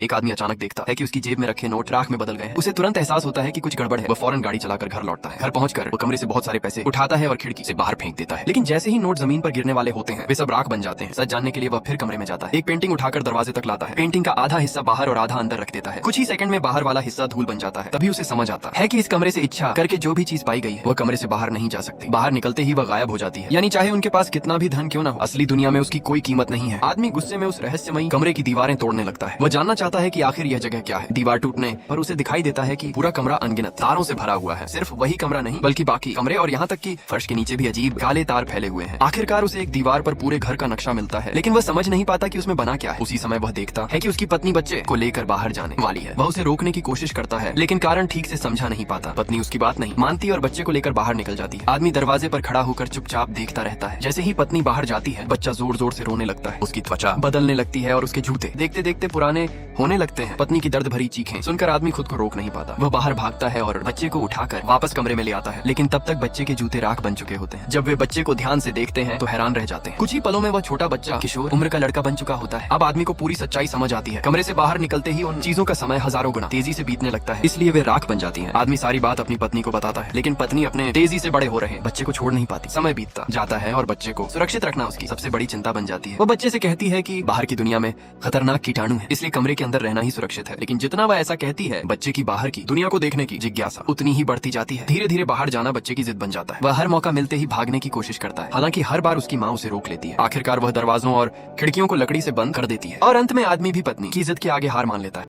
एक आदमी अचानक देखता है कि उसकी जेब में रखे नोट राख में बदल गए हैं। उसे तुरंत एहसास होता है कि कुछ गड़बड़ है। वह फौरन गाड़ी चलाकर घर लौटता है। घर पहुंचकर वो कमरे से बहुत सारे पैसे उठाता है और खिड़की से बाहर फेंक देता है। लेकिन जैसे ही नोट जमीन पर गिरने वाले होते हैं वे सब राख बन जाते हैं। सच जानने के लिए वह फिर कमरे में जाता है। एक पेंटिंग उठाकर दरवाजे तक लाता है। पेंटिंग का आधा हिस्सा बाहर और आधा अंदर रख देता है। कुछ ही सेकंड में बाहर वाला हिस्सा धूल बन जाता है। तभी उसे समझ आता है कि इस कमरे से इच्छा करके जो भी चीज पाई गई है वह कमरे से बाहर नहीं जा सकती। बाहर निकलते ही वह गायब हो जाती है। यानी चाहे उनके पास कितना भी धन क्यों ना हो, असली दुनिया में उसकी कोई कीमत नहीं है। आदमी गुस्से में उस रहस्यमयी कमरे की दीवारें तोड़ने लगता है। वह जानना चाहता है कि आखिर यह जगह क्या है। दीवार टूटने पर उसे दिखाई देता है कि पूरा कमरा अनगिनत तारों से भरा हुआ है। सिर्फ वही कमरा नहीं बल्कि बाकी कमरे और यहाँ तक कि फर्श के नीचे भी अजीब काले तार फैले हुए हैं। आखिरकार उसे एक दीवार पर पूरे घर का नक्शा मिलता है, लेकिन वह समझ नहीं पाता कि उसमें बना क्या है। उसी समय वह देखता है कि उसकी पत्नी बच्चे को लेकर बाहर जाने वाली है। वह उसे रोकने की कोशिश करता है, लेकिन कारण ठीक से समझा नहीं पाता। पत्नी उसकी बात नहीं मानती और बच्चे को लेकर बाहर निकल जाती है। आदमी दरवाजे पर खड़ा होकर चुपचाप देखता रहता है। जैसे ही पत्नी बाहर जाती है बच्चा जोर जोर से रोने लगता है। उसकी त्वचा बदलने लगती है और उसके जूते देखते देखते पुराने होने लगते हैं। पत्नी की दर्द भरी चीखें सुनकर आदमी खुद को रोक नहीं पाता। वह बाहर भागता है और बच्चे को उठाकर वापस कमरे में ले आता है, लेकिन तब तक बच्चे के जूते राख बन चुके होते हैं। जब वे बच्चे को ध्यान से देखते हैं तो हैरान रह जाते हैं। कुछ ही पलों में वह छोटा बच्चा किशोर उम्र का लड़का बन चुका होता है। अब आदमी को पूरी सच्चाई समझ आती है। कमरे से बाहर निकलते ही उन चीजों का समय हजारों गुना तेजी से बीतने लगता है, इसलिए वे राख बन जाती हैं। आदमी सारी बात अपनी पत्नी को बताता है, लेकिन पत्नी अपने तेजी से बड़े हो रहे बच्चे को छोड़ नहीं पाती। समय बीतता जाता है और बच्चे को सुरक्षित रखना उसकी सबसे बड़ी चिंता बन जाती है। वो बच्चे से कहती है कि बाहर की दुनिया में खतरनाक कीटाणु है, इसलिए कमरे के अंदर रहना ही सुरक्षित है। लेकिन जितना वह ऐसा कहती है बच्चे की बाहर की दुनिया को देखने की जिज्ञासा उतनी ही बढ़ती जाती है। धीरे धीरे बाहर जाना बच्चे की जिद बन जाता है। वह हर मौका मिलते ही भागने की कोशिश करता है, हालांकि हर बार उसकी माँ उसे रोक लेती है। आखिरकार वह दरवाजों और खिड़कियों को लकड़ी से बंद कर देती है और अंत में आदमी भी पत्नी की जिद के आगे हार मान लेता है।